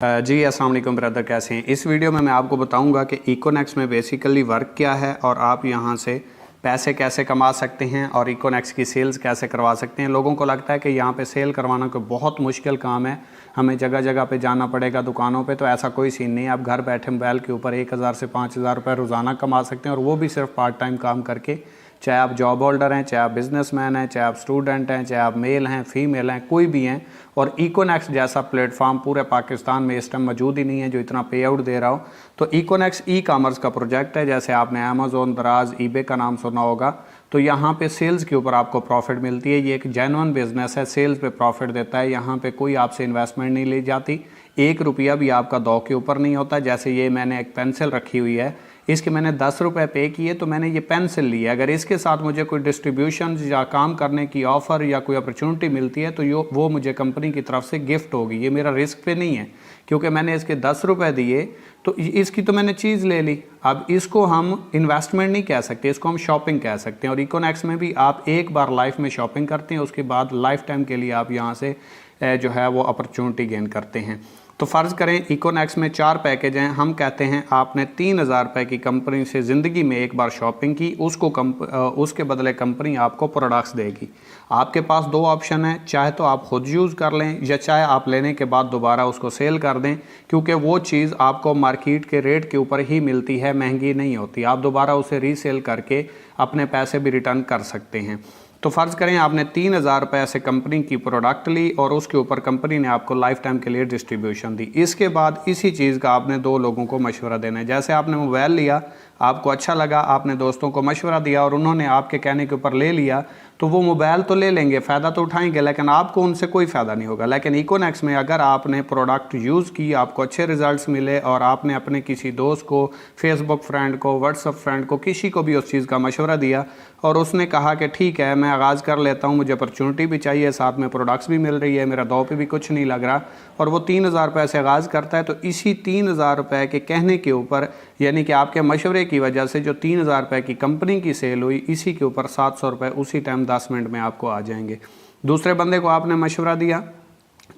जी अस्सलाम वालेकुम ब्रदर, कैसे हैं। इस वीडियो में मैं आपको बताऊंगा कि इकोनेक्स में बेसिकली वर्क क्या है और आप यहां से पैसे कैसे कमा सकते हैं और इकोनेक्स की सेल्स कैसे करवा सकते हैं। लोगों को लगता है कि यहां पे सेल करवाना कोई बहुत मुश्किल काम है, हमें जगह जगह पे जाना पड़ेगा दुकानों पे। तो ऐसा कोई सीन नहीं है। आप घर बैठे मोबाइल के ऊपर 1000 से 5000 रुपये रोज़ाना कमा सकते हैं, और वो भी सिर्फ पार्ट टाइम काम करके। चाहे आप जॉब होल्डर हैं, चाहे आप बिजनेसमैन हैं, चाहे आप स्टूडेंट हैं, चाहे आप मेल हैं, फीमेल हैं, कोई भी हैं। और इकोनेक्स जैसा प्लेटफॉर्म पूरे पाकिस्तान में इस टाइम मौजूद ही नहीं है जो इतना पे आउट दे रहा हो। तो इकोनेक्स ई कॉमर्स का प्रोजेक्ट है। जैसे आपने अमेज़ोन, दराज, ईबे का नाम सुना होगा। तो यहाँ पे सेल्स के ऊपर आपको प्रॉफिट मिलती है। ये एक जेन्युइन बिजनेस है, सेल्स पे प्रॉफिट देता है। यहाँ पे कोई आपसे इन्वेस्टमेंट नहीं ली जाती, 1 रुपया भी आपका दो के ऊपर नहीं होता। जैसे ये मैंने एक पेंसिल रखी हुई है, इसके मैंने 10 रुपये पे किए तो मैंने ये पेंसिल ली है। अगर इसके साथ मुझे कोई डिस्ट्रीब्यूशन या काम करने की ऑफ़र या कोई अपॉर्चुनिटी मिलती है तो वो मुझे कंपनी की तरफ से गिफ्ट होगी। ये मेरा रिस्क पे नहीं है, क्योंकि मैंने इसके 10 रुपये दिए तो इसकी तो मैंने चीज़ ले ली। अब इसको हम इन्वेस्टमेंट नहीं कह सकते, इसको हम शॉपिंग कह सकते हैं। और इकोनेक्स में भी आप एक बार लाइफ में शॉपिंग करते हैं, उसके बाद लाइफ टाइम के लिए आप यहाँ से जो है वो अपॉर्चुनिटी गेन करते हैं। तो फ़र्ज़ करें इकोनेक्स में 4 पैकेज हैं। हम कहते हैं आपने 3000 रुपये की कंपनी से ज़िंदगी में एक बार शॉपिंग की, उसके बदले कंपनी आपको प्रोडक्ट्स देगी। आपके पास 2 ऑप्शन हैं, चाहे तो आप खुद यूज़ कर लें या चाहे आप लेने के बाद दोबारा उसको सेल कर दें, क्योंकि वो चीज़ आपको मार्केट के रेट के ऊपर ही मिलती है, महंगी नहीं होती। आप दोबारा उसे रीसेल करके अपने पैसे भी रिटर्न कर सकते हैं। तो फ़र्ज़ करें आपने 3000 रुपये से कंपनी की प्रोडक्ट ली और उसके ऊपर कंपनी ने आपको लाइफ टाइम के लिए डिस्ट्रीब्यूशन दी। इसके बाद इसी चीज़ का आपने 2 लोगों को मशवरा देना है। जैसे आपने मोबाइल लिया, आपको अच्छा लगा, आपने दोस्तों को मशवरा दिया और उन्होंने आपके कहने के ऊपर ले लिया, तो वो मोबाइल तो ले लेंगे, फ़ायदा तो उठाएंगे, लेकिन आपको उनसे कोई फ़ायदा नहीं होगा। लेकिन इकोनेक्स में अगर आपने प्रोडक्ट यूज़ की, आपको अच्छे रिजल्ट्स मिले और आपने अपने किसी दोस्त को, फेसबुक फ्रेंड को, व्हाट्सअप फ्रेंड को, किसी को भी उस चीज़ का मशवरा दिया और उसने कहा कि ठीक है मैं आगाज़ कर लेता हूँ, मुझे अपॉर्चुनिटी भी चाहिए, साथ में प्रोडक्ट्स भी मिल रही है, मेरा दो पे भी कुछ नहीं लग रहा, और वो 3000 रुपये से आगाज़ करता है। तो इसी 3000 रुपये के कहने के ऊपर, यानी कि आपके मशवरे की वजह से जो 3000 रुपये की कंपनी की सेल हुई, इसी के ऊपर 700 रुपये उसी टाइम 10 मिनट में आपको आ जाएंगे। दूसरे बंदे को आपने मशवरा दिया,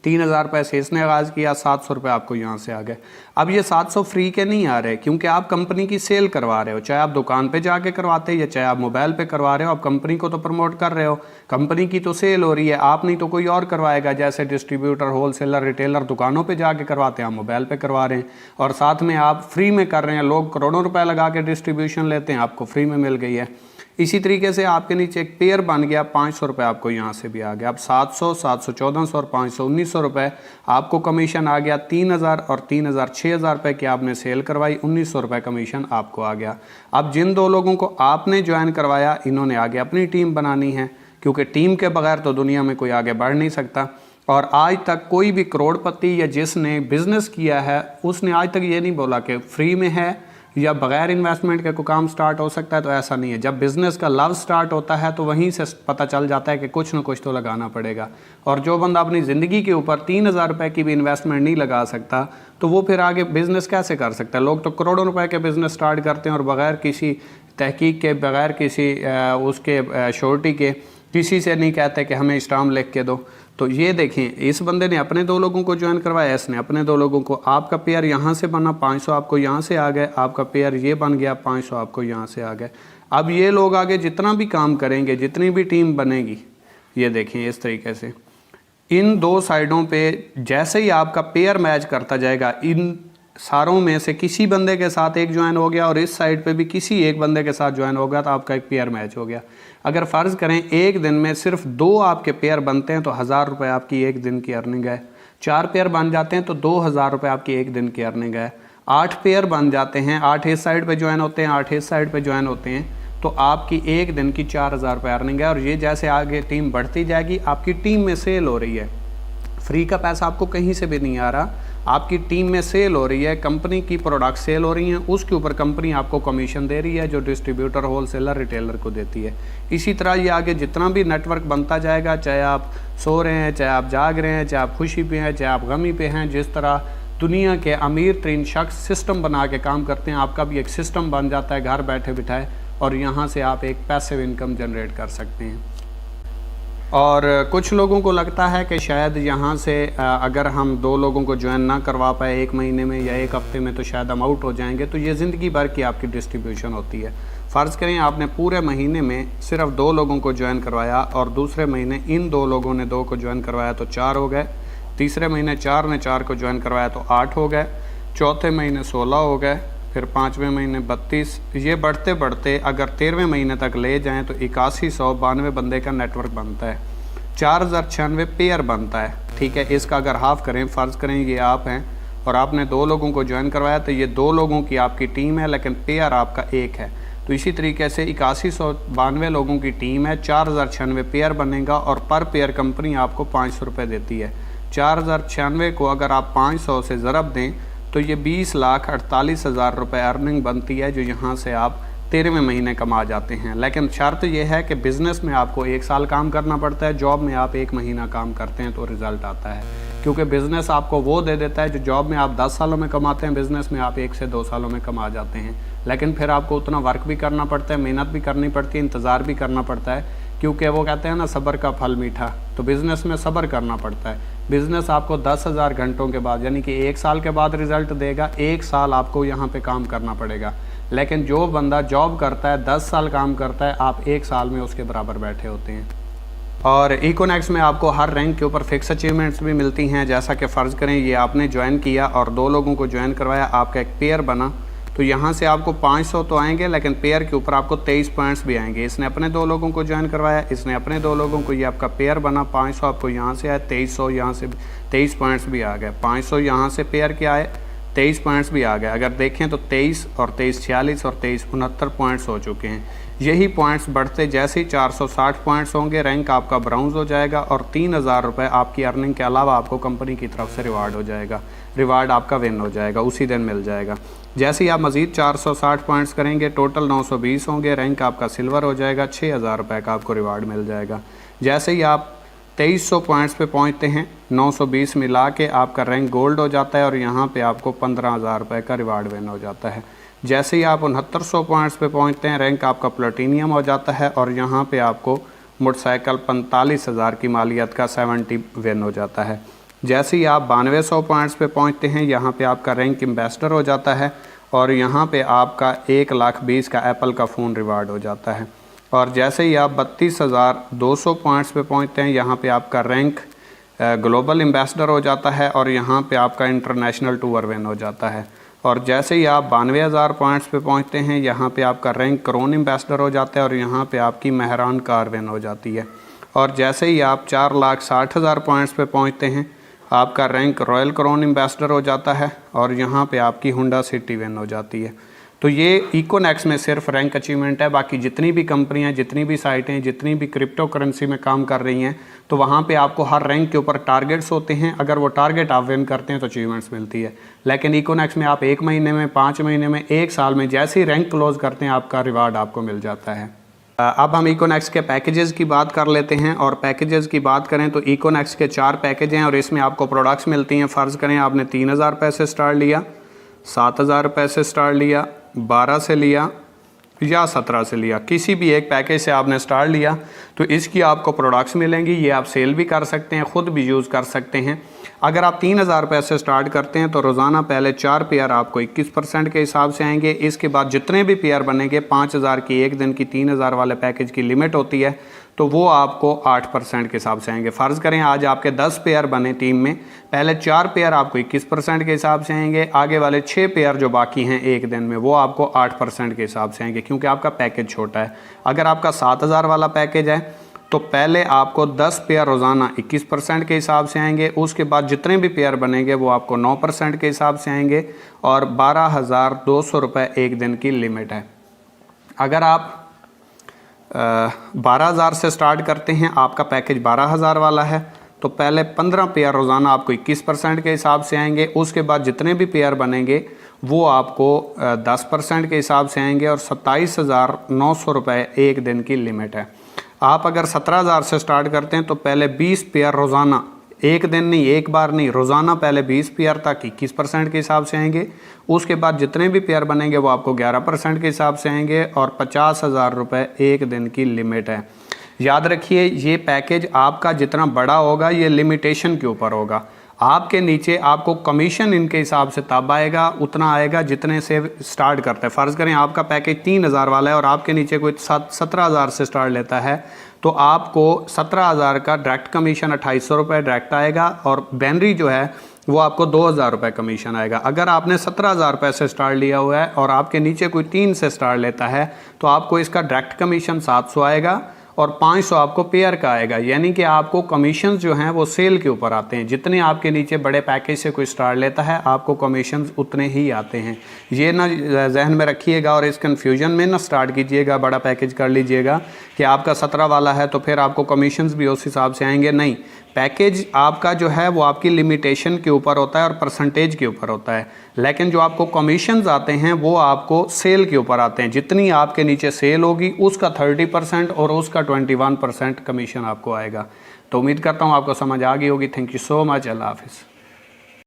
3000 रुपये से इसने आगाज़ किया, 700 रुपये आपको यहाँ से आ गए। अब ये 700 फ्री के नहीं आ रहे, क्योंकि आप कंपनी की सेल करवा रहे हो। चाहे आप दुकान पे जाके करवाते या चाहे आप मोबाइल पे करवा रहे हो, आप कंपनी को तो प्रमोट कर रहे हो, कंपनी की तो सेल हो रही है। आप नहीं तो कोई और करवाएगा, जैसे डिस्ट्रीब्यूटर, होलसेलर, रिटेलर दुकानों पर जाके करवाते हैं, आप मोबाइल पर करवा रहे हैं और साथ में आप फ्री में कर रहे हैं। लोग करोड़ों रुपये लगा के डिस्ट्रीब्यूशन लेते हैं, आपको फ्री में मिल गई है। इसी तरीके से आपके नीचे एक पेयर बन गया, 500 रुपये आपको यहाँ से भी आ गया। अब 700, 700, 1400 और 500, 1900 रुपये आपको कमीशन आ गया। 3000 और 3000, 6000 रुपये की आपने सेल करवाई, 1900 रुपये कमीशन आपको आ गया। अब जिन 2 लोगों को आपने ज्वाइन करवाया, इन्होंने आगे अपनी टीम बनानी है, क्योंकि टीम के बगैर तो दुनिया में कोई आगे बढ़ नहीं सकता। और आज तक कोई भी करोड़पति या जिसने बिज़नेस किया है, उसने आज तक ये नहीं बोला कि फ्री में है या बग़ैर इन्वेस्टमेंट के कोई काम स्टार्ट हो सकता है। तो ऐसा नहीं है। जब बिज़नेस का लव स्टार्ट होता है तो वहीं से पता चल जाता है कि कुछ ना कुछ तो लगाना पड़ेगा। और जो बंदा अपनी ज़िंदगी के ऊपर 3000 रुपये की भी इन्वेस्टमेंट नहीं लगा सकता, तो वो फिर आगे बिज़नेस कैसे कर सकता है। लोग तो करोड़ों रुपए के बिज़नेस स्टार्ट करते हैं और बग़ैर किसी तहकीक के, बग़ैर किसी उसके श्योरिटी के, किसी से नहीं कहते कि हमें स्टाम्प लिख के दो। तो ये देखें, इस बंदे ने अपने 2 लोगों को ज्वाइन करवाया, इसने अपने 2 लोगों को। आपका पेयर यहाँ से बना, 500 आपको यहाँ से आ गए। आपका पेयर ये बन गया, 500 आपको यहाँ से आ गए। अब ये लोग आगे जितना भी काम करेंगे, जितनी भी टीम बनेगी, ये देखें इस तरीके से इन 2 साइडों पे जैसे ही आपका पेयर मैच करता जाएगा, इन सारों में से किसी बंदे के साथ एक ज्वाइन हो गया और इस साइड पे भी किसी एक बंदे के साथ ज्वाइन हो गया, तो आपका एक पेयर मैच हो गया। अगर फ़र्ज़ करें एक दिन में सिर्फ 2 आपके पेयर बनते हैं तो 1000 रुपये आपकी एक दिन की अर्निंग है। 4 पेयर बन जाते हैं तो 2000 रुपये आपकी एक दिन की अर्निंग है। 8 पेयर बन जाते हैं, 8 इस साइड पे ज्वाइन होते हैं, 8 इस साइड पे ज्वाइन होते हैं, तो आपकी एक दिन की 4000 रुपये अर्निंग है। और ये जैसे आगे टीम बढ़ती जाएगी, आपकी टीम में सेल हो रही है, फ्री का पैसा आपको कहीं से भी नहीं आ रहा, आपकी टीम में सेल हो रही है, कंपनी की प्रोडक्ट सेल हो रही हैं, उसके ऊपर कंपनी आपको कमीशन दे रही है, जो डिस्ट्रीब्यूटर, होलसेलर, रिटेलर को देती है। इसी तरह ये आगे जितना भी नेटवर्क बनता जाएगा, चाहे आप सो रहे हैं, चाहे आप जाग रहे हैं, चाहे आप खुशी पे हैं, चाहे आप गमी पे हैं, जिस तरह दुनिया के अमीर तरीन शख्स सिस्टम बना के काम करते हैं, आपका भी एक सिस्टम बन जाता है घर बैठे बिठाए, और यहाँ से आप एक पैसिव इनकम जनरेट कर सकते हैं। और कुछ लोगों को लगता है कि शायद यहाँ से अगर हम 2 लोगों को ज्वाइन ना करवा पाए 1 महीने में या 1 हफ्ते में तो शायद हम आउट हो जाएंगे। तो ये ज़िंदगी भर की आपकी डिस्ट्रीब्यूशन होती है। फ़र्ज़ करें आपने पूरे महीने में सिर्फ 2 लोगों को ज्वाइन करवाया और दूसरे महीने इन 2 लोगों ने 2 को ज्वाइन करवाया तो 4 हो गए, तीसरे महीने 4 ने 4 को ज्वाइन करवाया तो 8 हो गए, चौथे महीने 16 हो गए, फिर 5वें महीने 32। ये बढ़ते बढ़ते अगर 13वें महीने तक ले जाएं तो 8192 बंदे का नेटवर्क बनता है, 4096 पेयर बनता है। ठीक है, इसका अगर हाफ करें, फ़र्ज़ करें ये आप हैं और आपने 2 लोगों को ज्वाइन करवाया तो ये 2 लोगों की आपकी टीम है, लेकिन पेयर आपका 1 है। तो इसी तरीके से 8192 लोगों की टीम है, 4096 पेयर बनेगा और पर पेयर कंपनी आपको 500 रुपये देती है। 4096 को अगर आप 500 से ज़रब दें तो ये 20,48,000 रुपये अर्निंग बनती है, जो यहाँ से आप 13वें महीने कमा जाते हैं। लेकिन शर्त यह है कि बिज़नेस में आपको 1 साल काम करना पड़ता है, जॉब में आप 1 महीना काम करते हैं तो रिज़ल्ट आता है। क्योंकि बिज़नेस आपको वो दे देता है जो जॉब में आप 10 सालों में कमाते हैं, बिज़नेस में आप 1 से 2 सालों में कमा जाते हैं। लेकिन फिर आपको उतना वर्क भी करना पड़ता है, मेहनत भी करनी पड़ती है, इंतज़ार भी करना पड़ता है, क्योंकि वो कहते हैं ना सब्र का फल मीठा। तो बिज़नेस में सब्र करना पड़ता है। बिज़नेस आपको 10,000 घंटों के बाद यानी कि 1 साल के बाद रिज़ल्ट देगा। 1 साल आपको यहाँ पे काम करना पड़ेगा। लेकिन जो बंदा जॉब करता है 10 साल काम करता है, आप 1 साल में उसके बराबर बैठे होते हैं। और इकोनेक्स में आपको हर रैंक के ऊपर फिक्स अचीवमेंट्स भी मिलती हैं। जैसा कि फ़र्ज़ करें ये आपने ज्वाइन किया और 2 लोगों को ज्वाइन करवाया, आपका एक पेयर बना, तो यहाँ से आपको 500 तो आएंगे, लेकिन पेयर के ऊपर आपको 23 पॉइंट्स भी आएंगे। इसने अपने 2 लोगों को ज्वाइन करवाया, इसने अपने 2 लोगों को, ये आपका पेयर बना। 500 आपको यहाँ से आए, 2300 यहाँ से 23 पॉइंट्स भी आ गए। 500 यहाँ से पेयर के आए, 23 पॉइंट्स भी आ गए। अगर देखें तो 23 और 23 46 और 23 69 पॉइंट्स हो चुके हैं। यही पॉइंट्स बढ़ते जैसे ही 460 पॉइंट्स होंगे, रैंक आपका ब्राउन्ज हो जाएगा और 3000 रुपये आपकी अर्निंग के अलावा आपको कंपनी की तरफ से रिवार्ड हो जाएगा। रिवार्ड आपका विन हो जाएगा, उसी दिन मिल जाएगा। जैसे ही आप मज़ीद 460 पॉइंट्स करेंगे, टोटल 920 होंगे, रैंक आपका सिल्वर हो जाएगा, 6000 रुपये का आपको रिवार्ड मिल जाएगा। जैसे ही आप 2300 पॉइंट्स पे पहुंचते हैं, 920 मिला के आपका रैंक गोल्ड हो जाता है और यहाँ पे आपको 15,000 रुपये का रिवार्ड विन हो जाता है। जैसे ही आप 6900 पॉइंट्स पे पहुंचते हैं, रैंक आपका प्लेटिनियम हो जाता है और यहाँ पे आपको मोटरसाइकिल 45,000 की मालियत का 70 विन हो जाता है। जैसे ही आप 9200 पॉइंट्स पे पहुंचते हैं, यहाँ पे आपका रैंक एम्बेसडर हो जाता है और यहाँ पे आपका 1,20,000 का एप्पल का फ़ोन रिवार्ड हो जाता है। और जैसे ही आप 32,200 पॉइंट्स पे पहुंचते हैं, यहाँ पे आपका रैंक ग्लोबल एम्बेसडर हो जाता है और यहाँ पे आपका इंटरनेशनल टूर विन हो जाता है। और जैसे ही आप 92,000 पॉइंट्स पे पहुंचते हैं, यहाँ पे आपका रैंक क्रोन एम्बेसडर हो जाता है और यहाँ पे आपकी मेहरान कार विन हो जाती है। और जैसे ही आप 4,60,000 पॉइंट्स पे पहुंचते हैं, आपका रैंक रॉयल क्रोन एम्बेसडर हो जाता है और यहाँ पे आपकी हुंडा सिटी विन हो जाती है। तो ये इकोनेक्स में सिर्फ रैंक अचीवमेंट है। बाकी जितनी भी कंपनियां, जितनी भी साइटें, जितनी भी क्रिप्टो करेंसी में काम कर रही हैं, तो वहाँ पे आपको हर रैंक के ऊपर टारगेट्स होते हैं। अगर वो टारगेट आप विन करते हैं तो अचीवमेंट्स मिलती है। लेकिन इकोनेक्स में आप 1 महीने में, 5 महीने में, 1 साल में जैसे ही रैंक क्लोज करते हैं, आपका रिवार्ड आपको मिल जाता है। अब हम इकोनेक्स के पैकेजेस की बात कर लेते हैं। और पैकेजेस की बात करें तो इकोनेक्स के 4 पैकेज हैं और इसमें आपको प्रोडक्ट्स मिलती हैं। फ़र्ज़ करें आपने 3,000 रुपये से स्टार्ट लिया, 7,000 रुपये से स्टार्ट लिया, 12 से लिया या 17 से लिया, किसी भी एक पैकेज से आपने स्टार्ट लिया तो इसकी आपको प्रोडक्ट्स मिलेंगी। ये आप सेल भी कर सकते हैं, ख़ुद भी यूज़ कर सकते हैं। अगर आप 3,000 रुपये से स्टार्ट करते हैं तो रोज़ाना पहले 4 पेयर आपको 21% के हिसाब से आएंगे। इसके बाद जितने भी पेयर बनेंगे, 5,000 की एक दिन की 3,000 वाले पैकेज की लिमिट होती है, तो वो आपको 8% के हिसाब से आएंगे। फ़र्ज़ करें आज आपके 10 पेयर बने टीम में, पहले 4 पेयर आपको 21% के हिसाब से आएंगे, आगे वाले 6 पेयर जो बाकी हैं एक दिन में, वो आपको 8% के हिसाब से आएंगे, क्योंकि आपका पैकेज छोटा है। अगर आपका 7,000 वाला पैकेज है तो पहले आपको 10 पेयर रोज़ाना 21% के हिसाब से आएंगे, उसके बाद जितने भी पेयर बनेंगे वो आपको 9% के हिसाब से आएंगे और 12,200 रुपये एक दिन की लिमिट है। अगर आप 12,000 से स्टार्ट करते हैं, आपका पैकेज 12,000 वाला है, तो पहले 15 पेयर रोज़ाना आपको 21% के हिसाब से आएंगे, उसके बाद जितने भी पेयर बनेंगे वो आपको 10% के हिसाब से आएंगे और 27,900 रुपये एक दिन की लिमिट है। आप अगर 17,000 से स्टार्ट करते हैं तो पहले 20 पेयर रोज़ाना, एक दिन नहीं, एक बार नहीं, रोज़ाना पहले 20 पेयर तक 21% के हिसाब से आएंगे, उसके बाद जितने भी पेयर बनेंगे वो आपको 11% के हिसाब से आएंगे और 50,000 रुपये एक दिन की लिमिट है। याद रखिए ये पैकेज आपका जितना बड़ा होगा ये लिमिटेशन के ऊपर होगा। आपके नीचे आपको कमीशन इनके हिसाब से तब आएगा, उतना आएगा जितने से स्टार्ट करता है। फ़र्ज़ करें आपका पैकेज 3000 वाला है और आपके नीचे कोई 17,000 से स्टार्ट लेता है, तो आपको 17,000 का डायरेक्ट कमीशन 2800 रुपये डायरेक्ट आएगा और बैनरी जो है वो आपको 2,000 रुपये कमीशन आएगा। अगर आपने 17,000 रुपये से स्टार्ट लिया हुआ है और आपके नीचे कोई 3 से स्टार्ट लेता है तो आपको इसका डायरेक्ट कमीशन 700 आएगा और 500 आपको पेयर का आएगा। यानी कि आपको कमीशन जो हैं वो सेल के ऊपर आते हैं। जितने आपके नीचे बड़े पैकेज से कोई स्टार्ट लेता है आपको कमीशन उतने ही आते हैं। ये ना जहन में रखिएगा और इस कन्फ्यूजन में ना स्टार्ट कीजिएगा, बड़ा पैकेज कर लीजिएगा कि आपका 17 वाला है तो फिर आपको कमीशंस भी उस हिसाब से आएंगे। नहीं, पैकेज आपका जो है वो आपकी लिमिटेशन के ऊपर होता है और परसेंटेज के ऊपर होता है, लेकिन जो आपको कमीशंस आते हैं वो आपको सेल के ऊपर आते हैं। जितनी आपके नीचे सेल होगी उसका 30% और उसका 21% कमीशन आपको आएगा। तो उम्मीद करता हूँ आपको समझ आ गई होगी। Thank you so much. अल्लाह हाफिज़।